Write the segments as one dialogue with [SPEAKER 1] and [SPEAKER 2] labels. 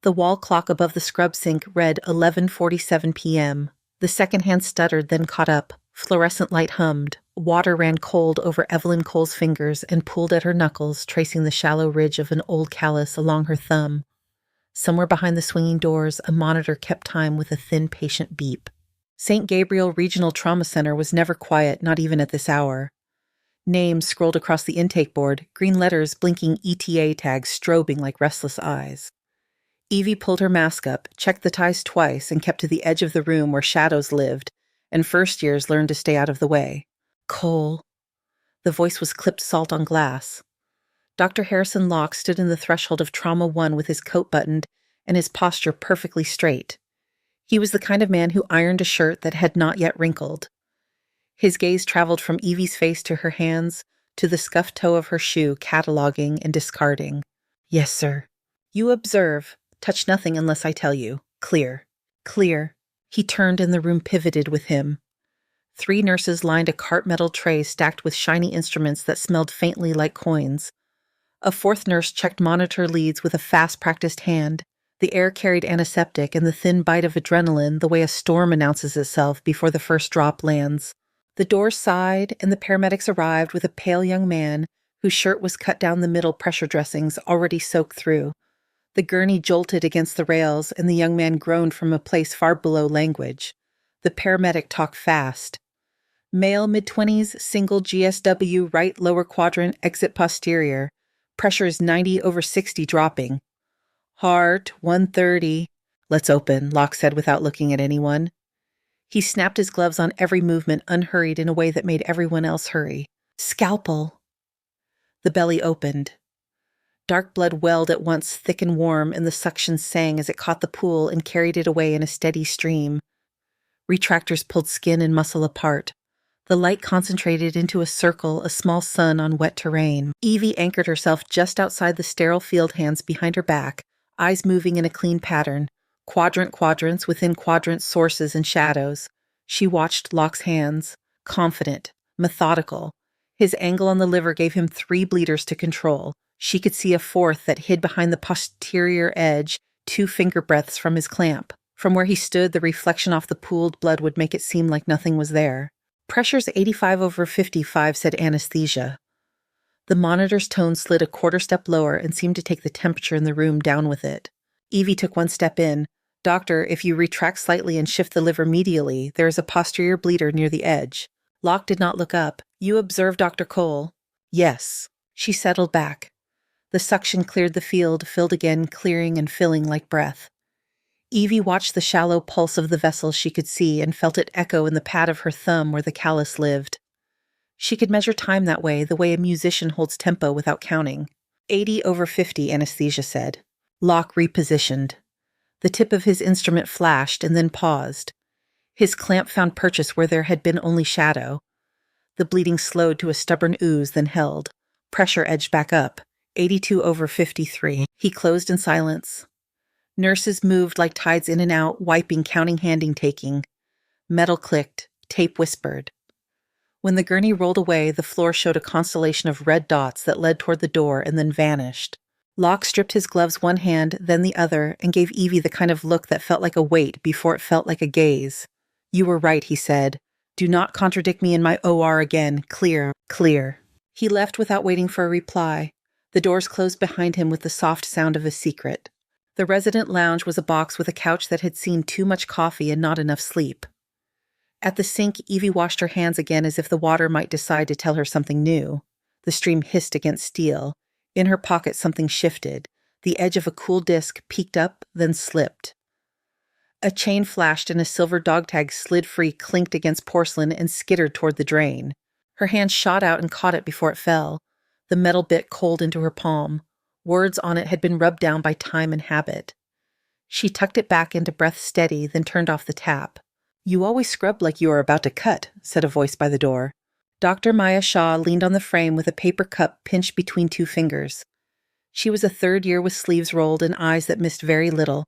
[SPEAKER 1] The wall clock above the scrub sink read 11:47 p.m. The second hand stuttered, then caught up. Fluorescent light hummed. Water ran cold over Evelyn Cole's fingers and pooled at her knuckles, tracing the shallow ridge of an old callus along her thumb. Somewhere behind the swinging doors, a monitor kept time with a thin, patient beep. St. Gabriel Regional Trauma Center was never quiet, not even at this hour. Names scrolled across the intake board, green letters blinking ETA tags strobing like restless eyes. Evie pulled her mask up, checked the ties twice, and kept to the edge of the room where shadows lived, and first years learned to stay out of the way. Cole. The voice was clipped salt on glass. Dr. Harrison Locke stood in the threshold of Trauma 1 with his coat buttoned and his posture perfectly straight. He was the kind of man who ironed a shirt that had not yet wrinkled. His gaze traveled from Evie's face to her hands, to the scuffed toe of her shoe, cataloging and discarding. Yes, sir. You observe. Touch nothing unless I tell you. Clear. Clear. He turned and the room pivoted with him. 3 nurses lined a cart metal tray stacked with shiny instruments that smelled faintly like coins. A 4th nurse checked monitor leads with a fast-practiced hand. The air carried antiseptic and the thin bite of adrenaline the way a storm announces itself before the first drop lands. The doors sighed, and the paramedics arrived with a pale young man whose shirt was cut down the middle, pressure dressings already soaked through. The gurney jolted against the rails, and the young man groaned from a place far below language. The paramedic talked fast. Male, mid-20s, single GSW, right lower quadrant, exit posterior. Pressure is 90/60 dropping. Heart, 130. Let's open, Locke said without looking at anyone. He snapped his gloves on every movement, unhurried in a way that made everyone else hurry. Scalpel. The belly opened. Dark blood welled at once thick and warm, and the suction sang as it caught the pool and carried it away in a steady stream. Retractors pulled skin and muscle apart. The light concentrated into a circle, a small sun on wet terrain. Evie anchored herself just outside the sterile field hands behind her back, eyes moving in a clean pattern. Quadrants within quadrants, sources and shadows. She watched Locke's hands, confident, methodical. His angle on the liver gave him 3 bleeders to control. She could see a 4th that hid behind the posterior edge, 2 finger breaths from his clamp. From where he stood, the reflection off the pooled blood would make it seem like nothing was there. Pressure's 85/55, said anesthesia. The monitor's tone slid a quarter step lower and seemed to take the temperature in the room down with it. Evie took 1 step in. Doctor, if you retract slightly and shift the liver medially, there is a posterior bleeder near the edge. Locke did not look up. You observe Dr. Cole? Yes. She settled back. The suction cleared the field, filled again, clearing and filling like breath. Evie watched the shallow pulse of the vessel she could see and felt it echo in the pad of her thumb where the callus lived. She could measure time that way, the way a musician holds tempo without counting. 80/50, anesthesia said. Locke repositioned. The tip of his instrument flashed and then paused. His clamp found purchase where there had been only shadow. The bleeding slowed to a stubborn ooze, then held. Pressure edged back up. 82/53. He closed in silence. Nurses moved like tides in and out, wiping, counting, handing, taking. Metal clicked. Tape whispered. When the gurney rolled away, the floor showed a constellation of red dots that led toward the door and then vanished. Locke stripped his gloves one hand, then the other, and gave Evie the kind of look that felt like a weight before it felt like a gaze. You were right, he said. Do not contradict me in my OR again. Clear, clear. He left without waiting for a reply. The doors closed behind him with the soft sound of a secret. The resident lounge was a box with a couch that had seen too much coffee and not enough sleep. At the sink, Evie washed her hands again as if the water might decide to tell her something new. The stream hissed against steel. In her pocket, something shifted. The edge of a cool disc peeked up, then slipped. A chain flashed and a silver dog tag slid free, clinked against porcelain, and skittered toward the drain. Her hand shot out and caught it before it fell. The metal bit cold into her palm. Words on it had been rubbed down by time and habit. She tucked it back into breath steady, then turned off the tap. You always scrub like you are about to cut, said a voice by the door. Dr. Maya Shaw leaned on the frame with a paper cup pinched between 2 fingers. She was a 3rd year with sleeves rolled and eyes that missed very little.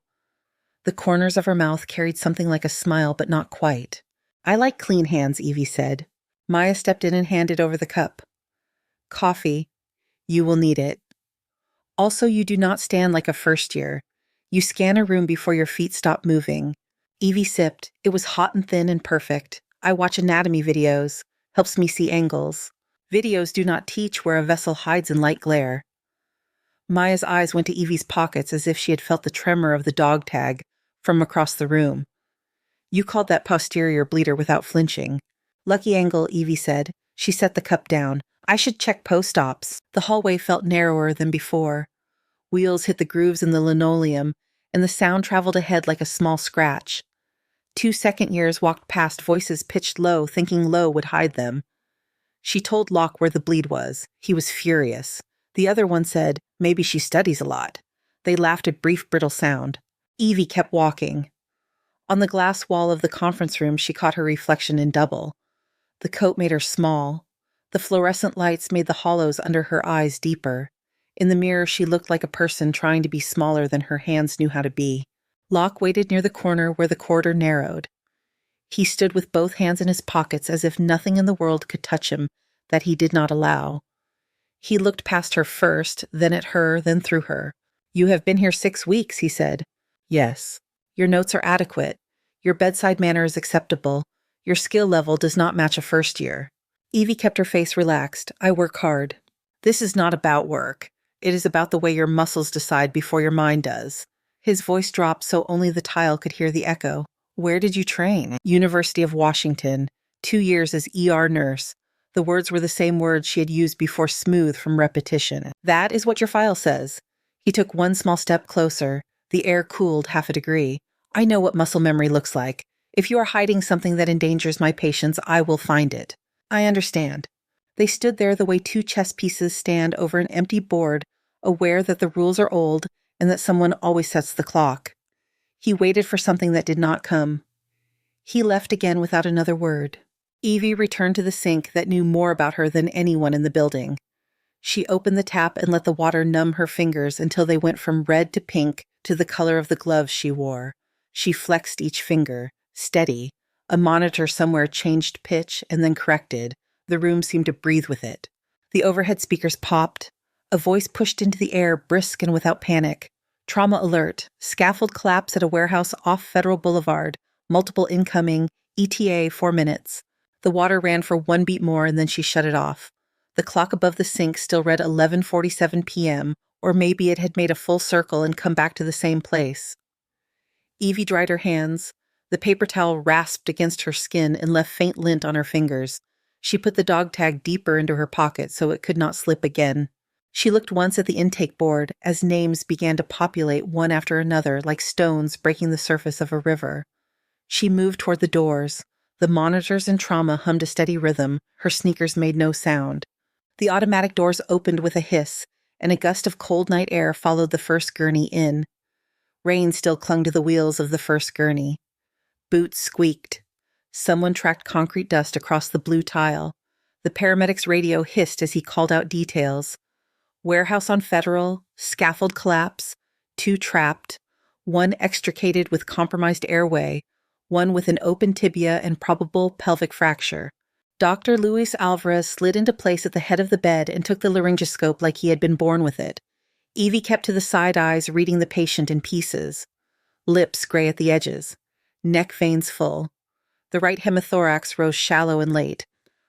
[SPEAKER 1] The corners of her mouth carried something like a smile, but not quite. I like clean hands, Evie said. Maya stepped in and handed over the cup. Coffee. You will need it. Also, you do not stand like a 1st year. You scan a room before your feet stop moving. Evie sipped. It was hot and thin and perfect. I watch anatomy videos. Helps me see angles. Videos do not teach where a vessel hides in light glare. Maya's eyes went to Evie's pockets as if she had felt the tremor of the dog tag from across the room. You called that posterior bleeder without flinching. Lucky angle, Evie said. She set the cup down. I should check post-ops. The hallway felt narrower than before. Wheels hit the grooves in the linoleum, and the sound traveled ahead like a small scratch. 2 second-years walked past, voices pitched low, thinking low would hide them. She told Locke where the bleed was. He was furious. The other one said, maybe she studies a lot. They laughed a brief, brittle sound. Evie kept walking. On the glass wall of the conference room, she caught her reflection in double. The coat made her small. The fluorescent lights made the hollows under her eyes deeper. In the mirror, she looked like a person trying to be smaller than her hands knew how to be. Locke waited near the corner where the corridor narrowed. He stood with both hands in his pockets as if nothing in the world could touch him that he did not allow. He looked past her first, then at her, then through her. You have been here 6 weeks, he said. Yes. Your notes are adequate. Your bedside manner is acceptable. Your skill level does not match a first year. Evie kept her face relaxed. I work hard. This is not about work. It is about the way your muscles decide before your mind does. His voice dropped so only the tile could hear the echo. Where did you train? University of Washington. 2 years as ER nurse. The words were the same words she had used before, smooth from repetition. That is what your file says. He took 1 small step closer. The air cooled 1/2 degree. I know what muscle memory looks like. If you are hiding something that endangers my patients, I will find it. I understand. They stood there the way 2 chess pieces stand over an empty board, aware that the rules are old and that someone always sets the clock. He waited for something that did not come. He left again without another word. Evie returned to the sink that knew more about her than anyone in the building. She opened the tap and let the water numb her fingers until they went from red to pink to the color of the gloves she wore. She flexed each finger, steady. A monitor somewhere changed pitch and then corrected. The room seemed to breathe with it. The overhead speakers popped. A voice pushed into the air, brisk and without panic. Trauma alert. Scaffold collapse at a warehouse off Federal Boulevard. Multiple incoming. ETA 4 minutes. The water ran for 1 beat more and then she shut it off. The clock above the sink still read 11:47 p.m., or maybe it had made a full circle and come back to the same place. Evie dried her hands. The paper towel rasped against her skin and left faint lint on her fingers. She put the dog tag deeper into her pocket so it could not slip again. She looked once at the intake board as names began to populate one after another like stones breaking the surface of a river. She moved toward the doors. The monitors in trauma hummed a steady rhythm. Her sneakers made no sound. The automatic doors opened with a hiss, and a gust of cold night air followed the first gurney in. Rain still clung to the wheels of the first gurney. Boots squeaked. Someone tracked concrete dust across the blue tile. The paramedics' radio hissed as he called out details. Warehouse on Federal, scaffold collapse, 2 trapped, 1 extricated with compromised airway, 1 with an open tibia and probable pelvic fracture. Dr. Luis Alvarez slid into place at the head of the bed and took the laryngoscope like he had been born with it. Evie kept to the side eyes, reading the patient in pieces. Lips gray at the edges. Neck veins full. The right hemithorax rose shallow and late.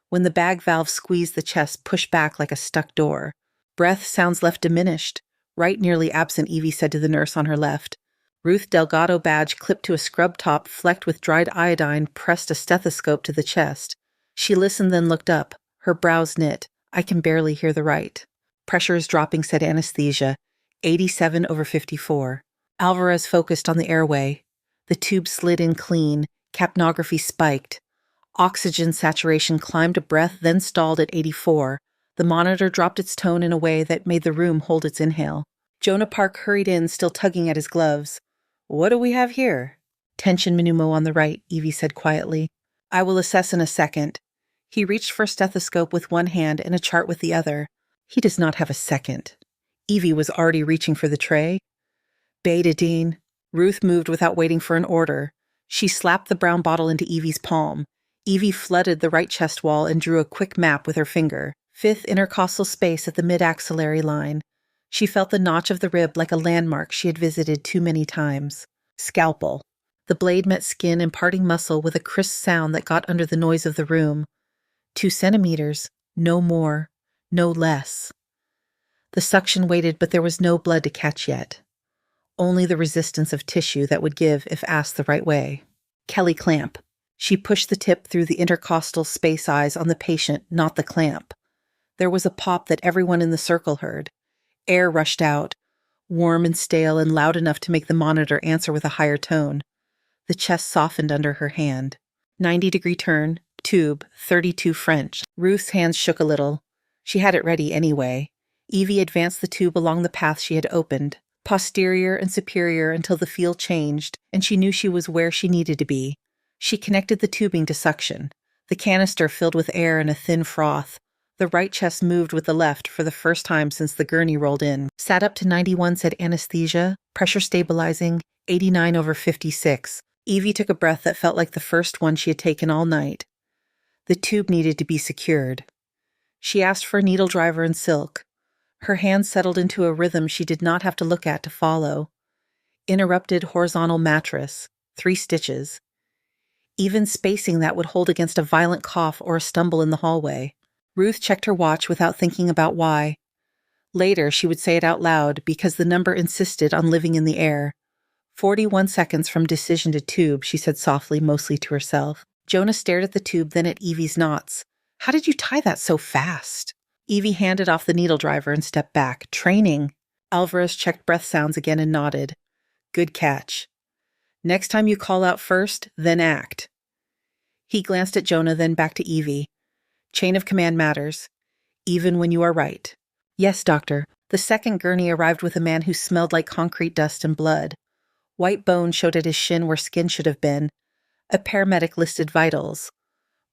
[SPEAKER 1] When the bag valve squeezed the chest, pushed back like a stuck door. Breath sounds left diminished. Right nearly absent, Evie said to the nurse on her left. Ruth Delgado badge clipped to a scrub top flecked with dried iodine pressed a stethoscope to the chest. She listened, then looked up. Her brows knit. I can barely hear the right. Pressure is dropping, said anesthesia. 87/54. Alvarez focused on the airway. The tube slid in clean. Capnography spiked. Oxygen saturation climbed a breath, then stalled at 84. The monitor dropped its tone in a way that made the room hold its inhale. Jonah Park hurried in, still tugging at his gloves. What do we have here? Tension pneumo on the right, Evie said quietly. I will assess in a second. He reached for a stethoscope with one hand and a chart with the other. He does not have a second. Evie was already reaching for the tray. Betadine. Ruth moved without waiting for an order. She slapped the brown bottle into Evie's palm. Evie flooded the right chest wall and drew a quick map with her finger. 5th intercostal space at the mid-axillary line. She felt the notch of the rib like a landmark she had visited too many times. Scalpel. The blade met skin, imparting muscle with a crisp sound that got under the noise of the room. 2 centimeters, no more, no less. The suction waited, but there was no blood to catch yet. Only the resistance of tissue that would give if asked the right way. Kelly clamp. She pushed the tip through the intercostal space eyes on the patient, not the clamp. There was a pop that everyone in the circle heard. Air rushed out, warm and stale and loud enough to make the monitor answer with a higher tone. The chest softened under her hand. 90-degree turn, tube, 32 French. Ruth's hands shook a little. She had it ready anyway. Evie advanced the tube along the path she had opened, posterior and superior until the feel changed, and she knew she was where she needed to be. She connected the tubing to suction. The canister filled with air and a thin froth. The right chest moved with the left for the first time since the gurney rolled in. Sat up to 91, said anesthesia, pressure stabilizing, 89/56. Evie took a breath that felt like the first one she had taken all night. The tube needed to be secured. She asked for a needle driver and silk. Her hands settled into a rhythm she did not have to look at to follow. Interrupted horizontal mattress, 3 stitches. Even spacing that would hold against a violent cough or a stumble in the hallway. Ruth checked her watch without thinking about why. Later, she would say it out loud because the number insisted on living in the air. 41 seconds from decision to tube, she said softly, mostly to herself. Jonah stared at the tube, then at Evie's knots. How did you tie that so fast? Evie handed off the needle driver and stepped back. Training. Alvarez checked breath sounds again and nodded. Good catch. Next time you call out first, then act. He glanced at Jonah, then back to Evie. Chain of command matters, even when you are right. Yes, doctor. The second gurney arrived with a man who smelled like concrete dust and blood. White bone showed at his shin where skin should have been. A paramedic listed vitals.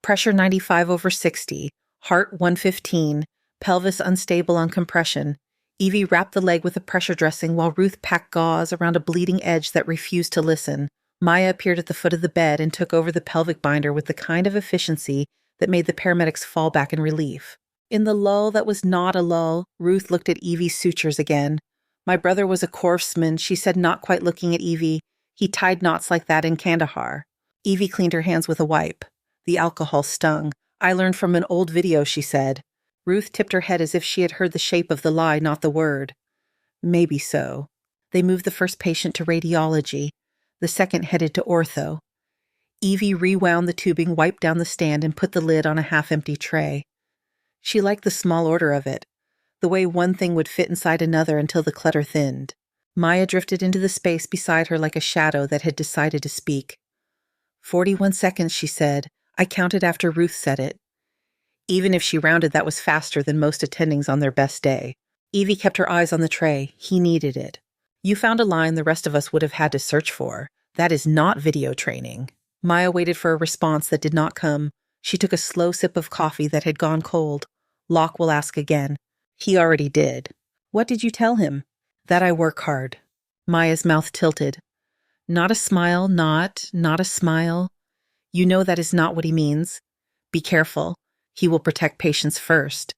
[SPEAKER 1] Pressure 95/60, heart 115, pelvis unstable on compression. Evie wrapped the leg with a pressure dressing while Ruth packed gauze around a bleeding edge that refused to listen. Maya appeared at the foot of the bed and took over the pelvic binder with the kind of efficiency that made the paramedics fall back in relief. In the lull that was not a lull, Ruth looked at Evie's sutures again. My brother was a corpsman, she said, not quite looking at Evie. He tied knots like that in Kandahar. Evie cleaned her hands with a wipe. The alcohol stung. I learned from an old video, she said. Ruth tipped her head as if she had heard the shape of the lie, not the word. Maybe so. They moved the first patient to radiology. The second headed to ortho. Evie rewound the tubing, wiped down the stand, and put the lid on a half-empty tray. She liked the small order of it, the way one thing would fit inside another until the clutter thinned. Maya drifted into the space beside her like a shadow that had decided to speak. 41 seconds, she said. I counted after Ruth said it. Even if she rounded, that was faster than most attendings on their best day. Evie kept her eyes on the tray. He needed it. You found a line the rest of us would have had to search for. That is not video training. Maya waited for a response that did not come. She took a slow sip of coffee that had gone cold. Locke will ask again. He already did. What did you tell him? That I work hard. Maya's mouth tilted. Not a smile, not a smile. You know that is not what he means. Be careful. He will protect patients first.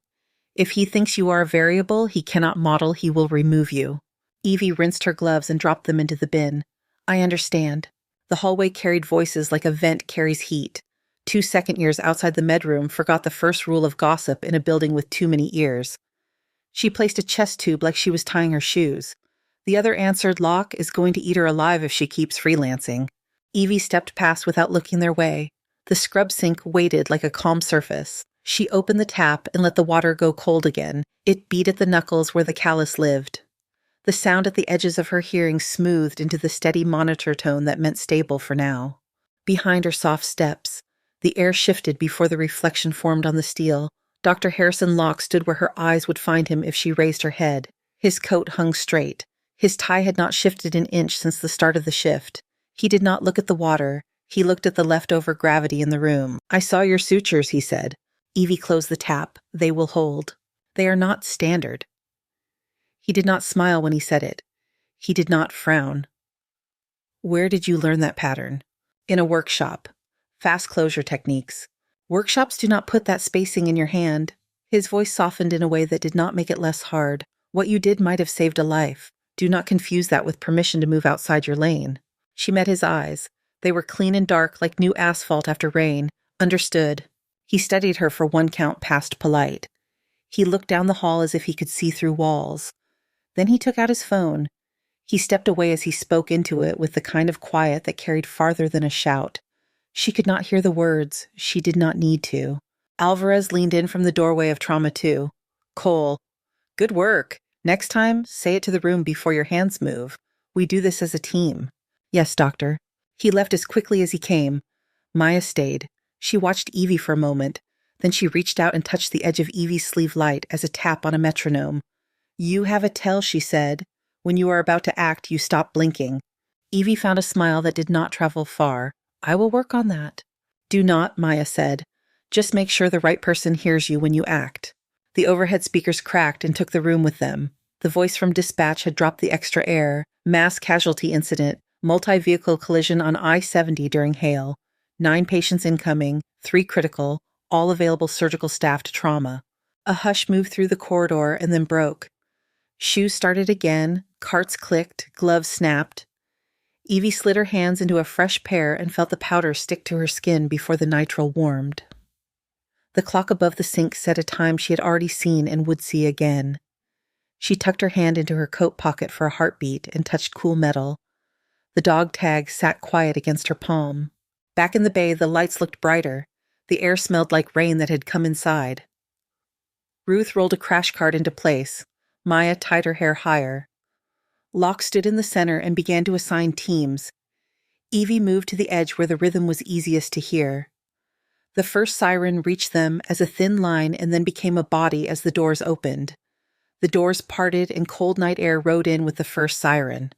[SPEAKER 1] If he thinks you are a variable he cannot model, he will remove you. Evie rinsed her gloves and dropped them into the bin. I understand. The hallway carried voices like a vent carries heat. 2 second years outside the medroom forgot the first rule of gossip in a building with too many ears. She placed a chest tube like she was tying her shoes. The other answered Locke is going to eat her alive if she keeps freelancing. Evie stepped past without looking their way. The scrub sink waited like a calm surface. She opened the tap and let the water go cold again. It beat at the knuckles where the callus lived. The sound at the edges of her hearing smoothed into the steady monitor tone that meant stable for now. Behind her soft steps, the air shifted before the reflection formed on the steel. Dr. Harrison Locke stood where her eyes would find him if she raised her head. His coat hung straight. His tie had not shifted an inch since the start of the shift. He did not look at the water. He looked at the leftover gravity in the room. I saw your sutures, he said. Evie closed the tap. They will hold. They are not standard. He did not smile when he said it. He did not frown. Where did you learn that pattern? In a workshop. Fast closure techniques. Workshops do not put that spacing in your hand. His voice softened in a way that did not make it less hard. What you did might have saved a life. Do not confuse that with permission to move outside your lane. She met his eyes. They were clean and dark like new asphalt after rain. Understood. He studied her for one count past polite. He looked down the hall as if he could see through walls. Then he took out his phone. He stepped away as he spoke into it with the kind of quiet that carried farther than a shout. She could not hear the words. She did not need to. Alvarez leaned in from the doorway of Trauma 2. Cole. Good work. Next time, say it to the room before your hands move. We do this as a team. Yes, doctor. He left as quickly as he came. Maya stayed. She watched Evie for a moment. Then she reached out and touched the edge of Evie's sleeve light as a tap on a metronome. You have a tell, she said. When you are about to act, you stop blinking. Evie found a smile that did not travel far. I will work on that. Do not, Maya said. Just make sure the right person hears you when you act. The overhead speakers cracked and took the room with them. The voice from dispatch had dropped the extra air. Mass casualty incident. Multi-vehicle collision on I-70 during hail. 9 patients incoming, 3 critical, all available surgical staff to trauma. A hush moved through the corridor and then broke. Shoes started again, carts clicked, gloves snapped. Evie slid her hands into a fresh pair and felt the powder stick to her skin before the nitrile warmed. The clock above the sink said a time she had already seen and would see again. She tucked her hand into her coat pocket for a heartbeat and touched cool metal. The dog tag sat quiet against her palm. Back in the bay, the lights looked brighter. The air smelled like rain that had come inside. Ruth rolled a crash cart into place. Maya tied her hair higher. Locke stood in the center and began to assign teams. Evie moved to the edge where the rhythm was easiest to hear. The first siren reached them as a thin line and then became a body as the doors opened. The doors parted and cold night air rode in with the first siren.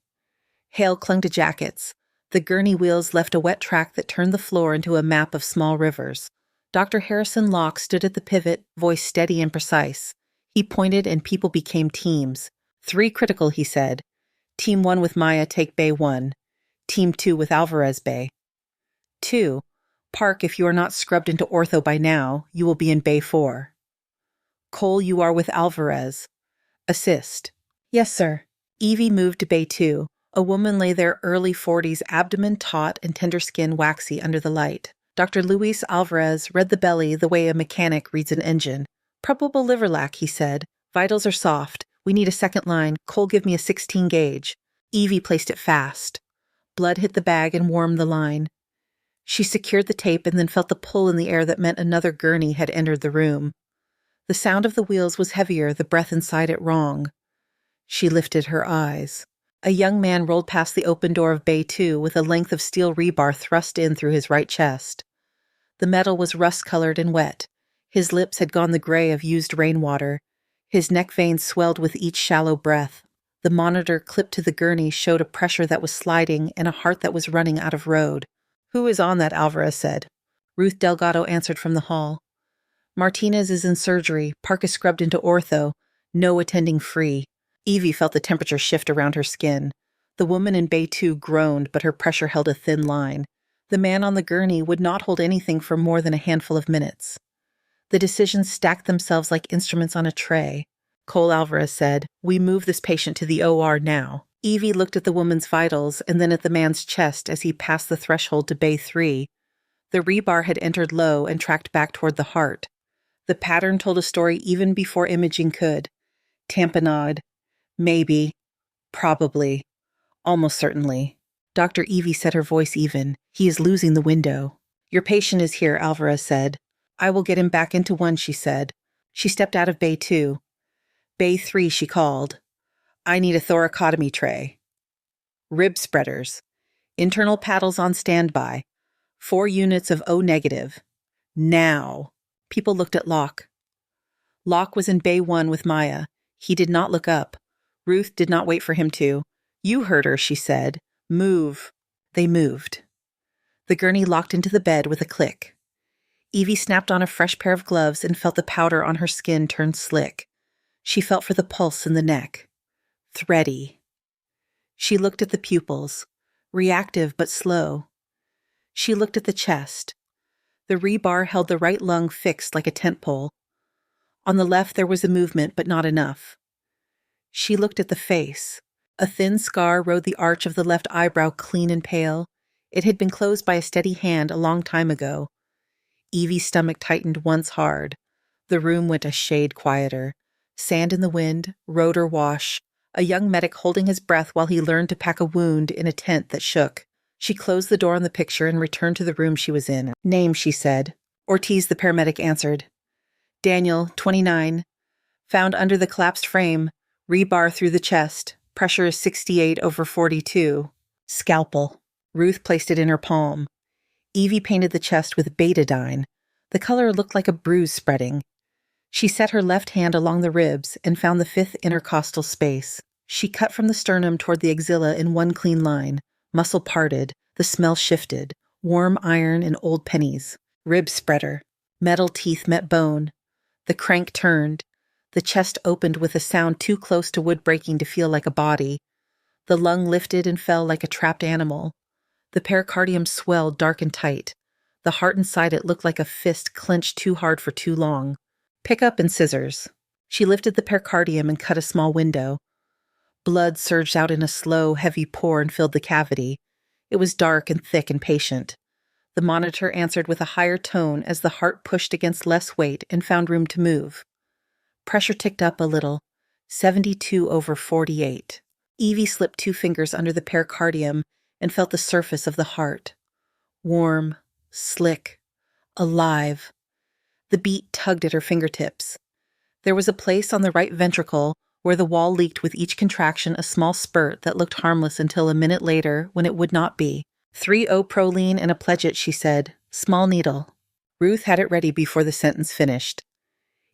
[SPEAKER 1] Hail clung to jackets. The gurney wheels left a wet track that turned the floor into a map of small rivers. Dr. Harrison Locke stood at the pivot, voice steady and precise. He pointed and people became teams. 3 critical, he said. Team 1 with Maya take Bay 1. Team 2 with Alvarez Bay. 2. Park, if you are not scrubbed into ortho by now, you will be in Bay 4. Cole, you are with Alvarez. Assist. Yes, sir. Evie moved to Bay 2. A woman lay there, early 40s, abdomen taut and tender skin waxy under the light. Dr. Luis Alvarez read the belly the way a mechanic reads an engine. Probable liver lack, he said. Vitals are soft. We need a second line. Cole, give me a 16 gauge. Evie placed it fast. Blood hit the bag and warmed the line. She secured the tape and then felt the pull in the air that meant another gurney had entered the room. The sound of the wheels was heavier, the breath inside it wrong. She lifted her eyes. A young man rolled past the open door of Bay 2 with a length of steel rebar thrust in through his right chest. The metal was rust-colored and wet. His lips had gone the gray of used rainwater. His neck veins swelled with each shallow breath. The monitor clipped to the gurney showed a pressure that was sliding and a heart that was running out of road. Who is on that? Alvarez said. Ruth Delgado answered from the hall. Martinez is in surgery. Park is scrubbed into ortho. No attending free. Evie felt the temperature shift around her skin. The woman in Bay 2 groaned, but her pressure held a thin line. The man on the gurney would not hold anything for more than a handful of minutes. The decisions stacked themselves like instruments on a tray. Cole Alvarez said, "We move this patient to the OR now." Evie looked at the woman's vitals and then at the man's chest as he passed the threshold to Bay 3. The rebar had entered low and tracked back toward the heart. The pattern told a story even before imaging could. Tamponade. Maybe. Probably. Almost certainly. Dr. Evie set her voice even. He is losing the window. Your patient is here, Alvarez said. I will get him back into 1, she said. She stepped out of Bay 2. Bay 3, she called. I need a thoracotomy tray. Rib spreaders. Internal paddles on standby. 4 units of O negative. Now. People looked at Locke. Locke was in Bay 1 with Maya. He did not look up. Ruth did not wait for him to. You heard her, she said. Move. They moved. The gurney locked into the bed with a click. Evie snapped on a fresh pair of gloves and felt the powder on her skin turn slick. She felt for the pulse in the neck. Thready. She looked at the pupils. Reactive but slow. She looked at the chest. The rebar held the right lung fixed like a tent pole. On the left there was a movement, but not enough. She looked at the face. A thin scar rode the arch of the left eyebrow clean and pale. It had been closed by a steady hand a long time ago. Evie's stomach tightened once hard. The room went a shade quieter. Sand in the wind, rotor wash, a young medic holding his breath while he learned to pack a wound in a tent that shook. She closed the door on the picture and returned to the room she was in. Name, she said. Ortiz, the paramedic, answered. Daniel, 29. Found under the collapsed frame. Rebar through the chest. Pressure is 68/42. Scalpel. Ruth placed it in her palm. Evie painted the chest with betadine. The color looked like a bruise spreading. She set her left hand along the ribs and found the fifth intercostal space. She cut from the sternum toward the axilla in one clean line. Muscle parted. The smell shifted. Warm iron and old pennies. Rib spreader. Metal teeth met bone. The crank turned. The chest opened with a sound too close to wood breaking to feel like a body. The lung lifted and fell like a trapped animal. The pericardium swelled dark and tight. The heart inside it looked like a fist clenched too hard for too long. Pick up and scissors. She lifted the pericardium and cut a small window. Blood surged out in a slow, heavy pour and filled the cavity. It was dark and thick and patient. The monitor answered with a higher tone as the heart pushed against less weight and found room to move. Pressure ticked up a little, 72/48. Evie slipped 2 fingers under the pericardium and felt the surface of the heart. Warm, slick, alive. The beat tugged at her fingertips. There was a place on the right ventricle where the wall leaked with each contraction a small spurt that looked harmless until a minute later when it would not be. 3-O-proline and a pledget, she said. Small needle. Ruth had it ready before the sentence finished.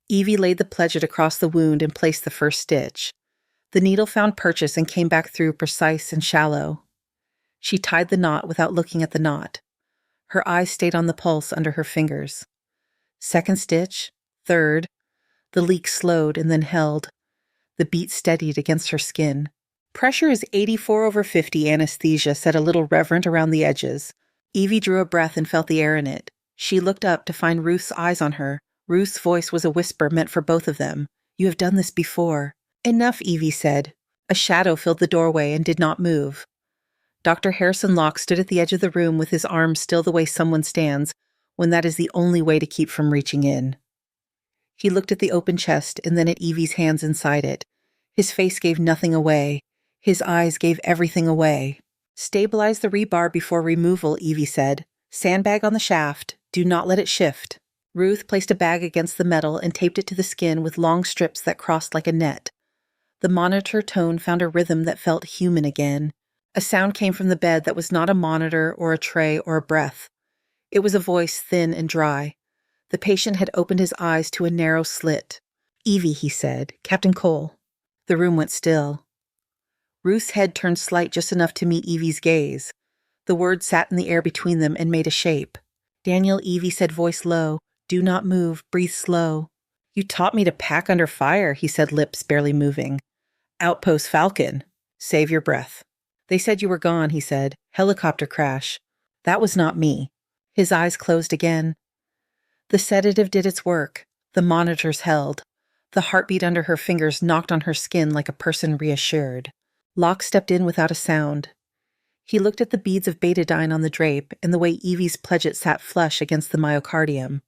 [SPEAKER 1] Evie laid the pledget across the wound and placed the first stitch. The needle found purchase and came back through precise and shallow. She tied the knot without looking at the knot. Her eyes stayed on the pulse under her fingers. Second stitch, third. The leak slowed and then held. The beat steadied against her skin. Pressure is 84/50, anesthesia said a little reverent around the edges. Evie drew a breath and felt the air in it. She looked up to find Ruth's eyes on her. Ruth's voice was a whisper meant for both of them. You have done this before. Enough, Evie said. A shadow filled the doorway and did not move. Dr. Harrison Locke stood at the edge of the room with his arms still the way someone stands when that is the only way to keep from reaching in. He looked at the open chest and then at Evie's hands inside it. His face gave nothing away. His eyes gave everything away. Stabilize the rebar before removal, Evie said. Sandbag on the shaft. Do not let it shift. Ruth placed a bag against the metal and taped it to the skin with long strips that crossed like a net. The monitor tone found a rhythm that felt human again. A sound came from the bed that was not a monitor or a tray or a breath. It was a voice thin and dry. The patient had opened his eyes to a narrow slit. Evie, he said. Captain Cole. The room went still. Ruth's head turned slight just enough to meet Evie's gaze. The words sat in the air between them and made a shape. Daniel, Evie said, voice low. Do not move. Breathe slow. You taught me to pack under fire, he said, lips barely moving. Outpost Falcon. Save your breath. They said you were gone, he said. Helicopter crash. That was not me. His eyes closed again. The sedative did its work. The monitors held. The heartbeat under her fingers knocked on her skin like a person reassured. Locke stepped in without a sound. He looked at the beads of betadine on the drape and the way Evie's pledget sat flush against the myocardium.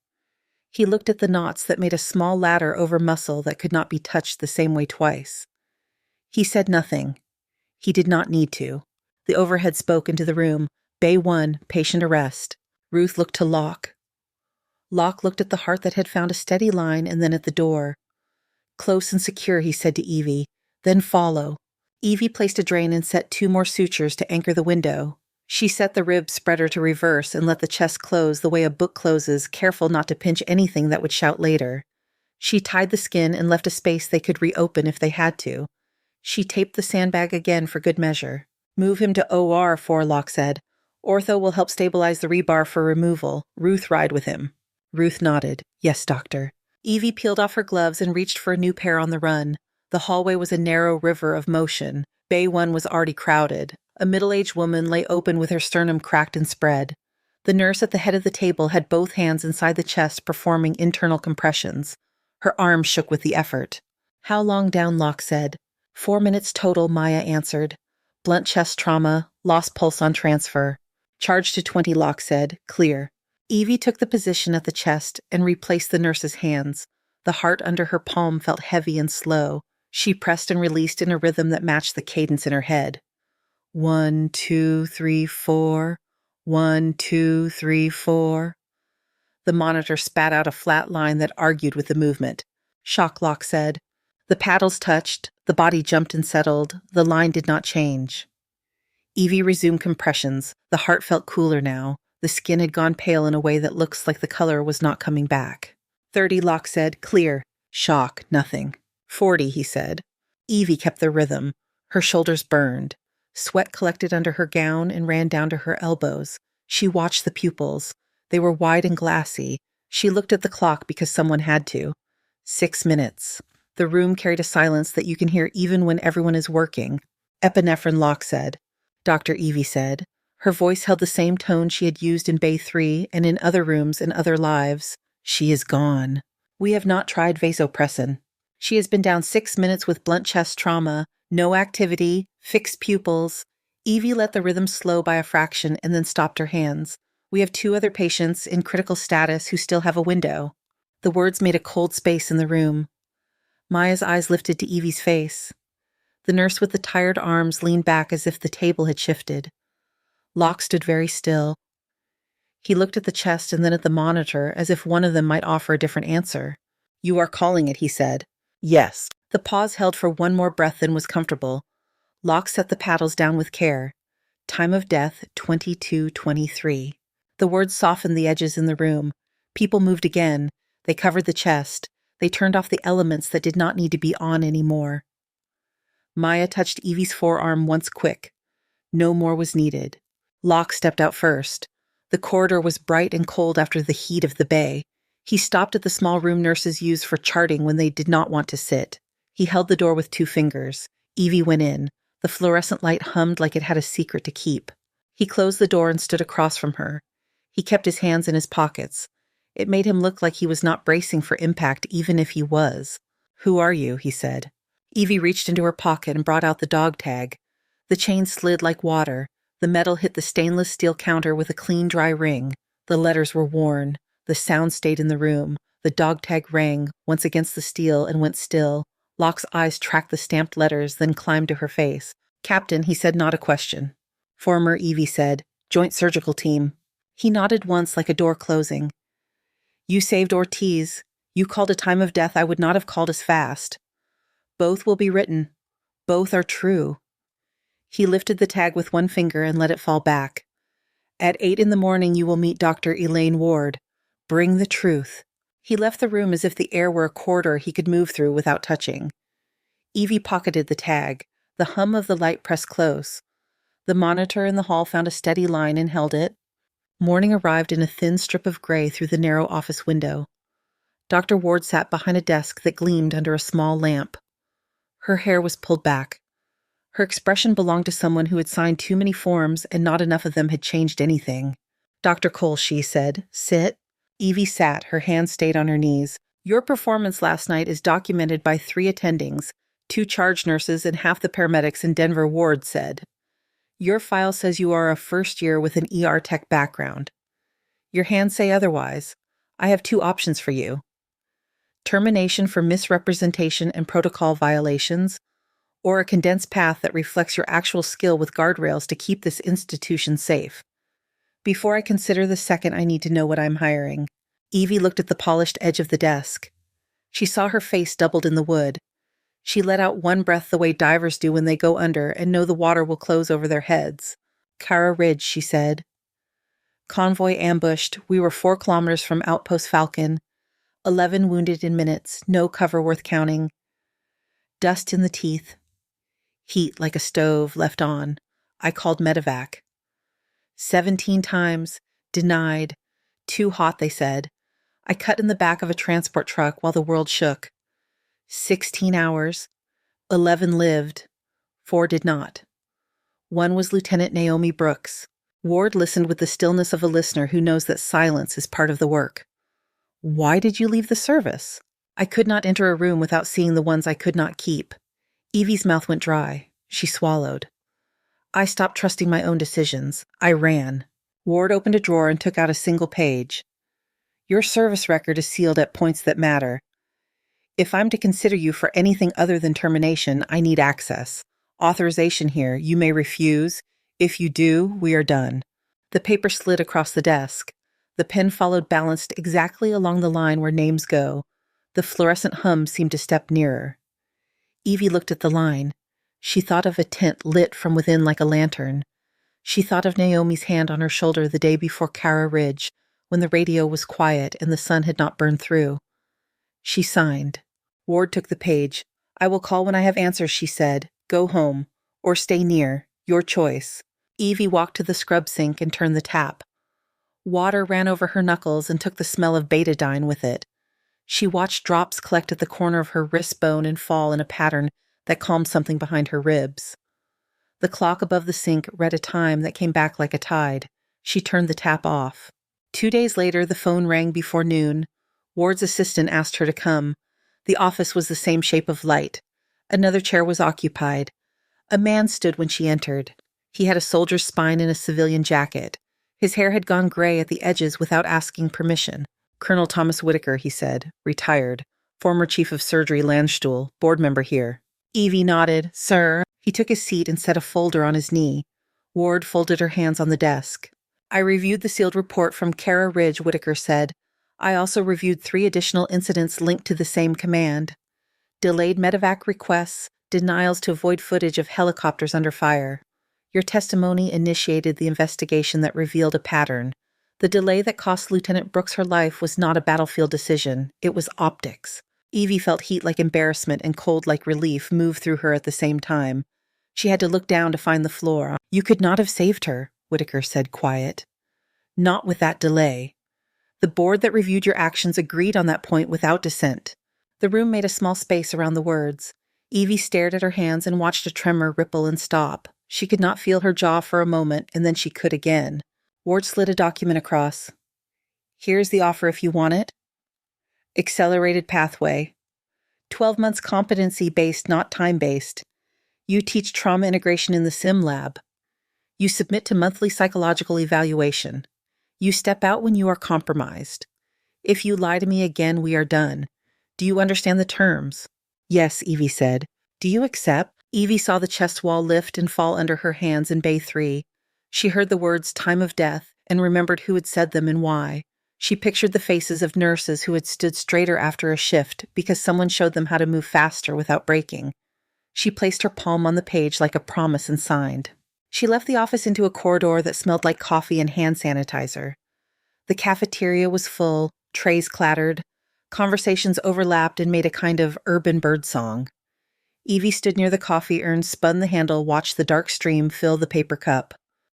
[SPEAKER 1] He looked at the knots that made a small ladder over muscle that could not be touched the same way twice. He said nothing. He did not need to. The overhead spoke into the room. Bay 1, patient arrest. Ruth looked to Locke. Locke looked at the heart that had found a steady line and then at the door. Close and secure, he said to Evie. Then follow. Evie placed a drain and set 2 more sutures to anchor the window. She set the rib spreader to reverse and let the chest close the way a book closes, careful not to pinch anything that would shout later. She tied the skin and left a space they could reopen if they had to. She taped the sandbag again for good measure. Move him to OR, Locke said. Ortho will help stabilize the rebar for removal. Ruth ride with him. Ruth nodded. Yes, doctor. Evie peeled off her gloves and reached for a new pair on the run. The hallway was a narrow river of motion. Bay 1 was already crowded. A middle-aged woman lay open with her sternum cracked and spread. The nurse at the head of the table had both hands inside the chest performing internal compressions. Her arms shook with the effort. How long down, Locke said. 4 minutes total, Maya answered. Blunt chest trauma, lost pulse on transfer. Charge to 20, Locke said. Clear. Evie took the position at the chest and replaced the nurse's hands. The heart under her palm felt heavy and slow. She pressed and released in a rhythm that matched the cadence in her head. 1, 2, 3, 4. 1, 2, 3, 4. The monitor spat out a flat line that argued with the movement. Shock, Locke said. The paddles touched, the body jumped and settled, the line did not change. Evie resumed compressions. The heart felt cooler now. The skin had gone pale in a way that looks like the color was not coming back. 30, Locke said. Clear. Shock, nothing. 40, he said. Evie kept the rhythm. Her shoulders burned. Sweat collected under her gown and ran down to her elbows. She watched the pupils. They were wide and glassy. She looked at the clock because someone had to. 6 minutes. The room carried a silence that you can hear even when everyone is working. Epinephrine, Locke said. Dr. Evie said. Her voice held the same tone she had used in Bay 3 and in other rooms and other lives. She is gone. We have not tried vasopressin. She has been down 6 minutes with blunt chest trauma, no activity, fixed pupils. Evie let the rhythm slow by a fraction and then stopped her hands. We have 2 other patients in critical status who still have a window. The words made a cold space in the room. Maya's eyes lifted to Evie's face. The nurse with the tired arms leaned back as if the table had shifted. Locke stood very still. He looked at the chest and then at the monitor as if one of them might offer a different answer. You are calling it, he said. Yes. The pause held for one more breath than was comfortable. Locke set the paddles down with care. Time of death, 22:23. The words softened the edges in the room. People moved again. They covered the chest. They turned off the elements that did not need to be on anymore. Maya touched Evie's forearm once quick. No more was needed. Locke stepped out first. The corridor was bright and cold after the heat of the bay. He stopped at the small room nurses use for charting when they did not want to sit. He held the door with 2 fingers. Evie went in. The fluorescent light hummed like it had a secret to keep. He closed the door and stood across from her. He kept his hands in his pockets. It made him look like he was not bracing for impact, even if he was. Who are you? He said. Evie reached into her pocket and brought out the dog tag. The chain slid like water. The metal hit the stainless steel counter with a clean, dry ring. The letters were worn. The sound stayed in the room. The dog tag rang, once against the steel, and went still. Locke's eyes tracked the stamped letters, then climbed to her face. Captain, he said, not a question. Former, Evie said. Joint surgical team. He nodded once like a door closing. You saved Ortiz. You called a time of death I would not have called as fast. Both will be written. Both are true. He lifted the tag with one finger and let it fall back. At 8 in the morning you will meet Dr. Elaine Ward. Bring the truth. He left the room as if the air were a corridor he could move through without touching. Evie pocketed the tag. The hum of the light pressed close. The monitor in the hall found a steady line and held it. Morning arrived in a thin strip of gray through the narrow office window. Dr. Ward sat behind a desk that gleamed under a small lamp. Her hair was pulled back. Her expression belonged to someone who had signed too many forms and not enough of them had changed anything. Dr. Cole, she said, sit. Evie sat, her hands stayed on her knees. Your performance last night is documented by 3 attendings, 2 charge nurses and half the paramedics in Denver, Ward said. Your file says you are a first year with an ER tech background. Your hands say otherwise. I have 2 options for you. Termination for misrepresentation and protocol violations, or a condensed path that reflects your actual skill with guardrails to keep this institution safe. Before I consider the second, I need to know what I'm hiring. Evie looked at the polished edge of the desk. She saw her face doubled in the wood. She let out one breath the way divers do when they go under and know the water will close over their heads. Cara Ridge, she said. Convoy ambushed. We were 4 kilometers from Outpost Falcon. 11 wounded in minutes. No cover worth counting. Dust in the teeth. Heat like a stove left on. I called medevac. 17 times. Denied. Too hot, they said. I cut in the back of a transport truck while the world shook. 16 hours. 11 lived. 4 did not. One was Lieutenant Naomi Brooks. Ward listened with the stillness of a listener who knows that silence is part of the work. Why did you leave the service? I could not enter a room without seeing the ones I could not keep. Evie's mouth went dry. She swallowed. I stopped trusting my own decisions. I ran. Ward opened a drawer and took out a single page. Your service record is sealed at points that matter. If I'm to consider you for anything other than termination, I need access. Authorization here. You may refuse. If you do, we are done. The paper slid across the desk. The pen followed, balanced exactly along the line where names go. The fluorescent hum seemed to step nearer. Evie looked at the line. She thought of a tent lit from within like a lantern. She thought of Naomi's hand on her shoulder the day before Cara Ridge, when the radio was quiet and the sun had not burned through. She signed. Ward took the page. I will call when I have answers, she said. Go home. Or stay near. Your choice. Evie walked to the scrub sink and turned the tap. Water ran over her knuckles and took the smell of betadine with it. She watched drops collect at the corner of her wrist bone and fall in a pattern that calmed something behind her ribs. The clock above the sink read a time that came back like a tide. She turned the tap off. 2 days later, the phone rang before noon. Ward's assistant asked her to come. The office was the same shape of light. Another chair was occupied. A man stood when she entered. He had a soldier's spine and a civilian jacket. His hair had gone gray at the edges without asking permission. Colonel Thomas Whitaker, he said, retired. Former chief of surgery, Landstuhl, board member here. Evie nodded. Sir. He took his seat and set a folder on his knee. Ward folded her hands on the desk. I reviewed the sealed report from Cara Ridge, Whitaker said. I also reviewed 3 additional incidents linked to the same command. Delayed medevac requests, denials to avoid footage of helicopters under fire. Your testimony initiated the investigation that revealed a pattern. The delay that cost Lieutenant Brooks her life was not a battlefield decision. It was optics. Evie felt heat like embarrassment and cold like relief move through her at the same time. She had to look down to find the floor. You could not have saved her, Whitaker said, quiet. Not with that delay. The board that reviewed your actions agreed on that point without dissent. The room made a small space around the words. Evie stared at her hands and watched a tremor ripple and stop. She could not feel her jaw for a moment, and then she could again. Ward slid a document across. Here's the offer if you want it. Accelerated pathway. 12 months competency-based, not time-based. You teach trauma integration in the sim lab. You submit to monthly psychological evaluation. You step out when you are compromised. If you lie to me again, we are done. Do you understand the terms? Yes, Evie said. Do you accept? Evie saw the chest wall lift and fall under her hands in Bay 3. She heard the words time of death and remembered who had said them and why. She pictured the faces of nurses who had stood straighter after a shift because someone showed them how to move faster without breaking. She placed her palm on the page like a promise and signed. She left the office into a corridor that smelled like coffee and hand sanitizer. The cafeteria was full, trays clattered, conversations overlapped and made a kind of urban birdsong. Evie stood near the coffee urn, spun the handle, watched the dark stream fill the paper cup.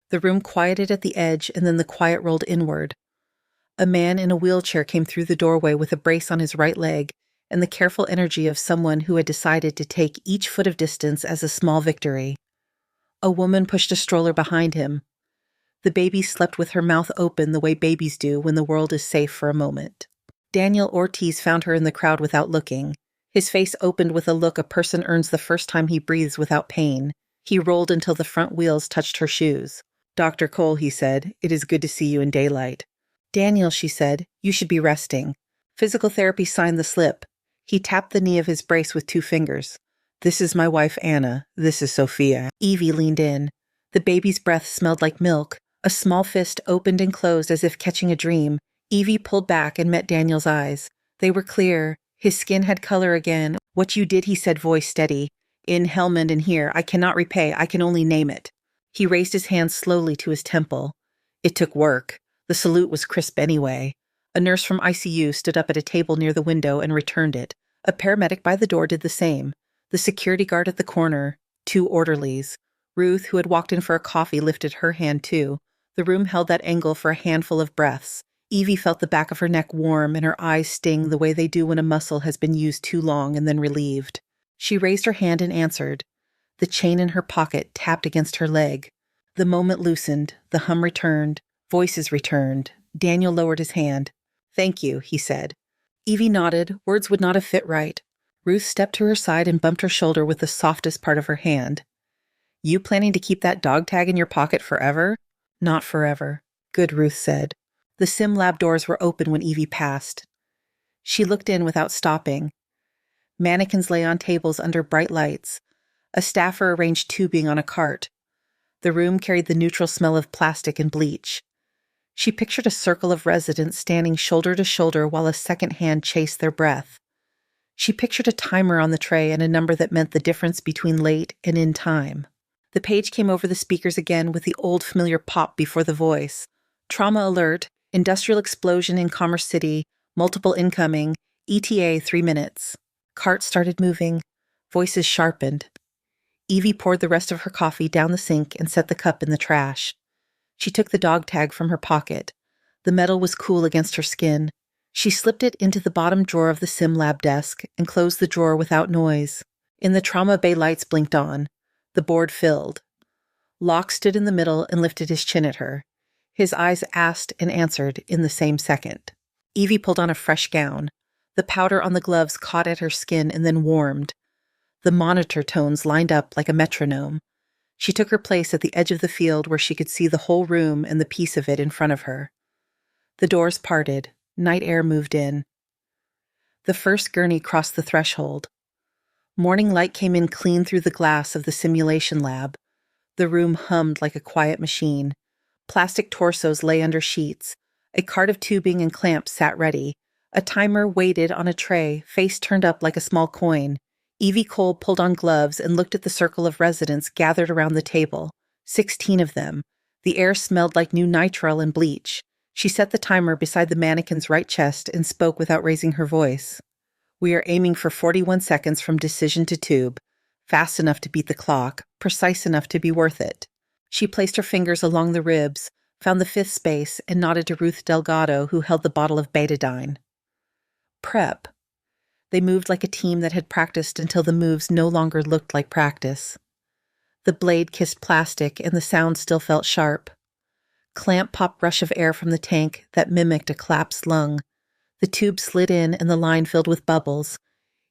[SPEAKER 1] The room quieted at the edge, and then the quiet rolled inward. A man in a wheelchair came through the doorway with a brace on his right leg and the careful energy of someone who had decided to take each foot of distance as a small victory. A woman pushed a stroller behind him. The baby slept with her mouth open the way babies do when the world is safe for a moment. Daniel Ortiz found her in the crowd without looking. His face opened with a look a person earns the first time he breathes without pain. He rolled until the front wheels touched her shoes. Dr. Cole, he said, it is good to see you in daylight. Daniel, she said, you should be resting. Physical therapy signed the slip. He tapped the knee of his brace with 2 fingers. This is my wife, Anna. This is Sophia. Evie leaned in. The baby's breath smelled like milk. A small fist opened and closed as if catching a dream. Evie pulled back and met Daniel's eyes. They were clear. His skin had color again. What you did, he said, voice steady. In Helmand and here, I cannot repay. I can only name it. He raised his hand slowly to his temple. It took work. The salute was crisp anyway. A nurse from ICU stood up at a table near the window and returned it. A paramedic by the door did the same. The security guard at the corner. 2 orderlies. Ruth, who had walked in for a coffee, lifted her hand too. The room held that angle for a handful of breaths. Evie felt the back of her neck warm and her eyes sting the way they do when a muscle has been used too long and then relieved. She raised her hand and answered. The chain in her pocket tapped against her leg. The moment loosened. The hum returned. Voices returned. Daniel lowered his hand. Thank you, he said. Evie nodded. Words would not have fit right. Ruth stepped to her side and bumped her shoulder with the softest part of her hand. You planning to keep that dog tag in your pocket forever? Not forever, good, Ruth said. The sim lab doors were open when Evie passed. She looked in without stopping. Mannequins lay on tables under bright lights. A staffer arranged tubing on a cart. The room carried the neutral smell of plastic and bleach. She pictured a circle of residents standing shoulder to shoulder while a second hand chased their breath. She pictured a timer on the tray and a number that meant the difference between late and in time. The page came over the speakers again with the old familiar pop before the voice. Trauma alert, industrial explosion in Commerce City, multiple incoming, ETA 3 minutes. Cart started moving. Voices sharpened. Evie poured the rest of her coffee down the sink and set the cup in the trash. She took the dog tag from her pocket. The metal was cool against her skin. She slipped it into the bottom drawer of the sim lab desk and closed the drawer without noise. In the trauma bay, lights blinked on. The board filled. Locke stood in the middle and lifted his chin at her. His eyes asked and answered in the same second. Evie pulled on a fresh gown. The powder on the gloves caught at her skin and then warmed. The monitor tones lined up like a metronome. She took her place at the edge of the field where she could see the whole room and the piece of it in front of her. The doors parted. Night air moved in. The first gurney crossed the threshold. Morning light came in clean through the glass of the simulation lab. The room hummed like a quiet machine. Plastic torsos lay under sheets. A cart of tubing and clamps sat ready. A timer waited on a tray, face turned up like a small coin. Evie Cole pulled on gloves and looked at the circle of residents gathered around the table. 16 of them. The air smelled like new nitrile and bleach. She set the timer beside the mannequin's right chest and spoke without raising her voice. We are aiming for 41 seconds from decision to tube. Fast enough to beat the clock, precise enough to be worth it. She placed her fingers along the ribs, found the fifth space, and nodded to Ruth Delgado, who held the bottle of betadine. Prep. They moved like a team that had practiced until the moves no longer looked like practice. The blade kissed plastic and the sound still felt sharp. Clamp pop rush of air from the tank that mimicked a collapsed lung. The tube slid in and the line filled with bubbles.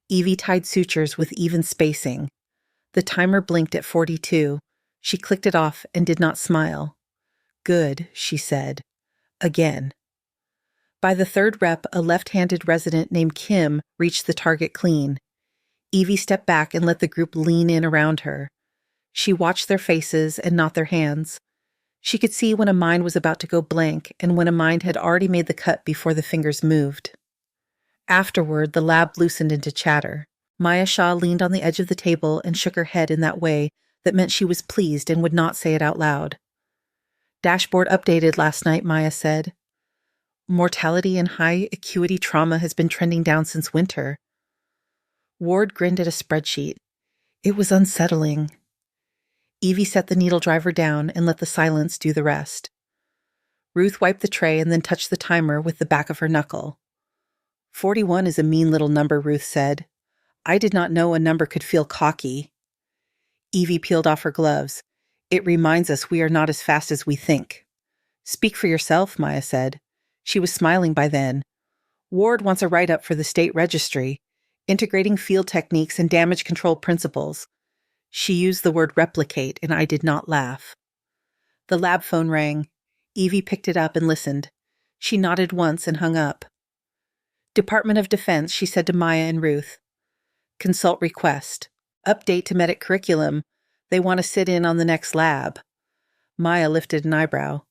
[SPEAKER 1] Evie tied sutures with even spacing. The timer blinked at 42. She clicked it off and did not smile. Good, she said. Again. By the third rep, a left-handed resident named Kim reached the target clean. Evie stepped back and let the group lean in around her. She watched their faces and not their hands. She could see when a mind was about to go blank and when a mind had already made the cut before the fingers moved. Afterward, the lab loosened into chatter. Maya Shaw leaned on the edge of the table and shook her head in that way that meant she was pleased and would not say it out loud. Dashboard updated last night, Maya said. Mortality and high acuity trauma has been trending down since winter. Ward grinned at a spreadsheet. It was unsettling. Evie set the needle driver down and let the silence do the rest. Ruth wiped the tray and then touched the timer with the back of her knuckle. 41 is a mean little number, Ruth said. I did not know a number could feel cocky. Evie peeled off her gloves. It reminds us we are not as fast as we think. Speak for yourself, Maya said. She was smiling by then. Ward wants a write-up for the state registry, integrating field techniques and damage control principles. She used the word replicate, and I did not laugh. The lab phone rang. Evie picked it up and listened. She nodded once and hung up. Department of Defense, she said to Maya and Ruth. Consult request. Update to medic curriculum. They want to sit in on the next lab. Maya lifted an eyebrow.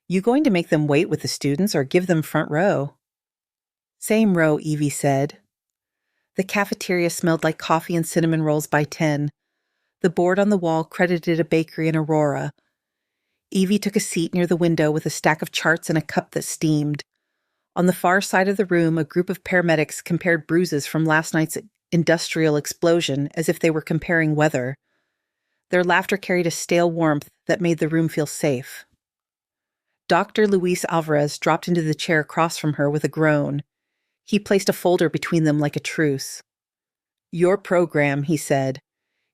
[SPEAKER 1] You going to make them wait with the students or give them front row? Same row, Evie said. The cafeteria smelled like coffee and cinnamon rolls by 10. The board on the wall credited a bakery in Aurora. Evie took a seat near the window with a stack of charts and a cup that steamed. On the far side of the room, a group of paramedics compared bruises from last night's industrial explosion as if they were comparing weather. Their laughter carried a stale warmth that made the room feel safe. Dr. Luis Alvarez dropped into the chair across from her with a groan. He placed a folder between them like a truce. Your program, he said.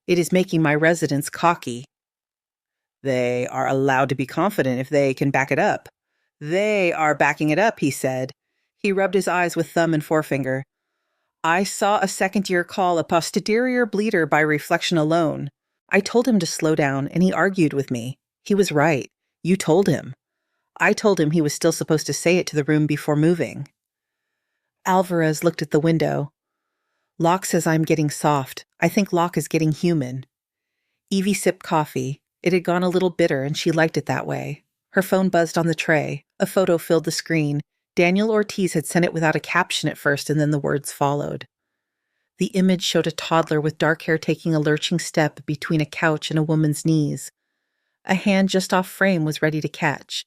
[SPEAKER 1] It is making my residents cocky. They are allowed to be confident if they can back it up. They are backing it up, he said. He rubbed his eyes with thumb and forefinger. I saw a second-year call a posterior bleeder by reflection alone. I told him to slow down, and he argued with me. He was right. You told him. I told him he was still supposed to say it to the room before moving. Alvarez looked at the window. Locke says I'm getting soft. I think Locke is getting human. Evie sipped coffee. It had gone a little bitter, and she liked it that way. Her phone buzzed on the tray. A photo filled the screen. Daniel Ortiz had sent it without a caption at first, and then the words followed. The image showed a toddler with dark hair taking a lurching step between a couch and a woman's knees. A hand just off frame was ready to catch.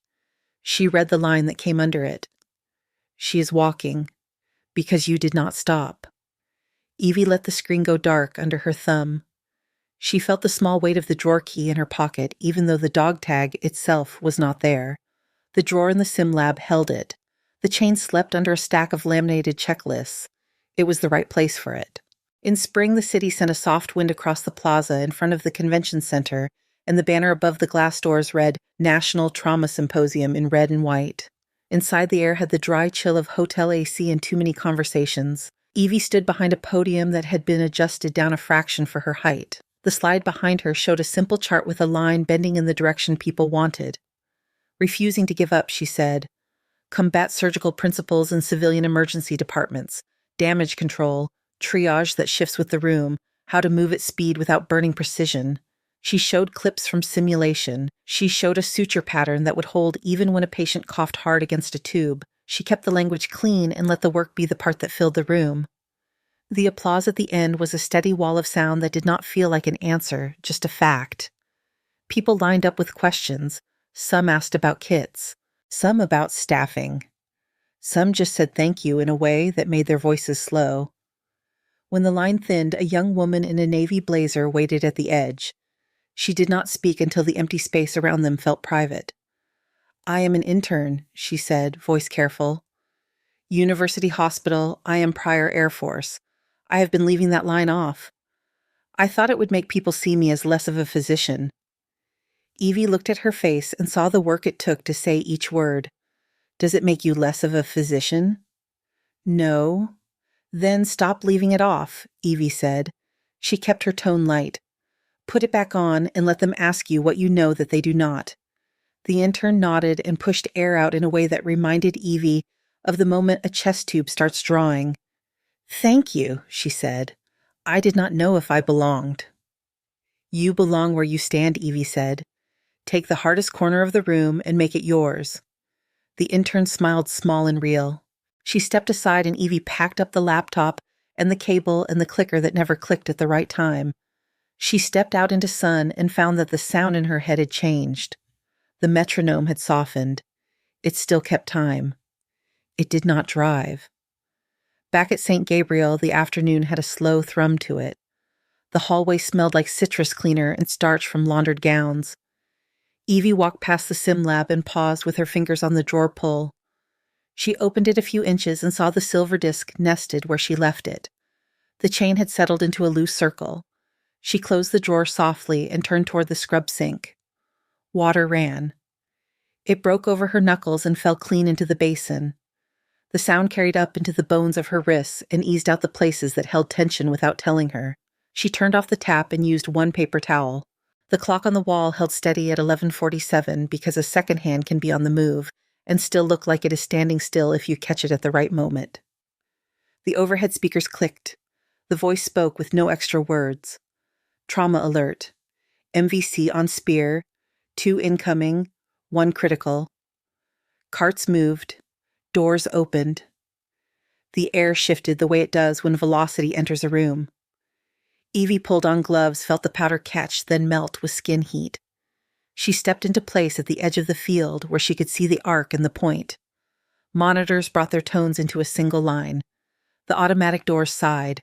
[SPEAKER 1] She read the line that came under it. She is walking, because you did not stop. Evie let the screen go dark under her thumb. She felt the small weight of the drawer key in her pocket, even though the dog tag itself was not there. The drawer in the sim lab held it. The chain slept under a stack of laminated checklists. It was the right place for it. In spring, the city sent a soft wind across the plaza in front of the convention center, and the banner above the glass doors read National Trauma Symposium in red and white. Inside, the air had the dry chill of hotel AC and too many conversations. Evie stood behind a podium that had been adjusted down a fraction for her height. The slide behind her showed a simple chart with a line bending in the direction people wanted. Refusing to give up, she said, combat surgical principles in civilian emergency departments, damage control, triage that shifts with the room, how to move at speed without burning precision. She showed clips from simulation. She showed a suture pattern that would hold even when a patient coughed hard against a tube. She kept the language clean and let the work be the part that filled the room. The applause at the end was a steady wall of sound that did not feel like an answer, just a fact. People lined up with questions. Some asked about kits. Some about staffing. Some just said thank you in a way that made their voices slow. When the line thinned, a young woman in a navy blazer waited at the edge. She did not speak until the empty space around them felt private. I am an intern, she said, voice careful. University Hospital, I am prior Air Force. I have been leaving that line off. I thought it would make people see me as less of a physician. Evie looked at her face and saw the work it took to say each word. Does it make you less of a physician? No. Then stop leaving it off, Evie said. She kept her tone light. Put it back on and let them ask you what you know that they do not. The intern nodded and pushed air out in a way that reminded Evie of the moment a chest tube starts drawing. Thank you, she said. I did not know if I belonged. You belong where you stand, Evie said. Take the hardest corner of the room and make it yours. The intern smiled small and real. She stepped aside and Evie packed up the laptop and the cable and the clicker that never clicked at the right time. She stepped out into sun and found that the sound in her head had changed. The metronome had softened. It still kept time. It did not drive. Back at St. Gabriel, the afternoon had a slow thrum to it. The hallway smelled like citrus cleaner and starch from laundered gowns. Evie walked past the sim lab and paused with her fingers on the drawer pull. She opened it a few inches and saw the silver disc nested where she left it. The chain had settled into a loose circle. She closed the drawer softly and turned toward the scrub sink. Water ran. It broke over her knuckles and fell clean into the basin. The sound carried up into the bones of her wrists and eased out the places that held tension without telling her. She turned off the tap and used one paper towel. The clock on the wall held steady at 11:47 because a second hand can be on the move and still look like it is standing still if you catch it at the right moment. The overhead speakers clicked. The voice spoke with no extra words. Trauma alert. MVC on Spear. 2 incoming. 1 critical. Carts moved. Doors opened. The air shifted the way it does when velocity enters a room. Evie pulled on gloves, felt the powder catch, then melt with skin heat. She stepped into place at the edge of the field where she could see the arc and the point. Monitors brought their tones into a single line. The automatic doors sighed.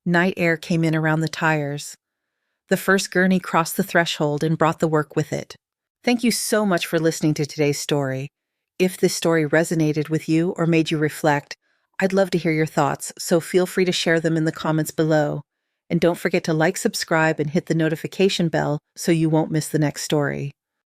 [SPEAKER 1] Night air came in around the tires. The first gurney crossed the threshold and brought the work with it. Thank you so much for listening to today's story. If this story resonated with you or made you reflect, I'd love to hear your thoughts, so feel free to share them in the comments below. And don't forget to like, subscribe, and hit the notification bell so you won't miss the next story.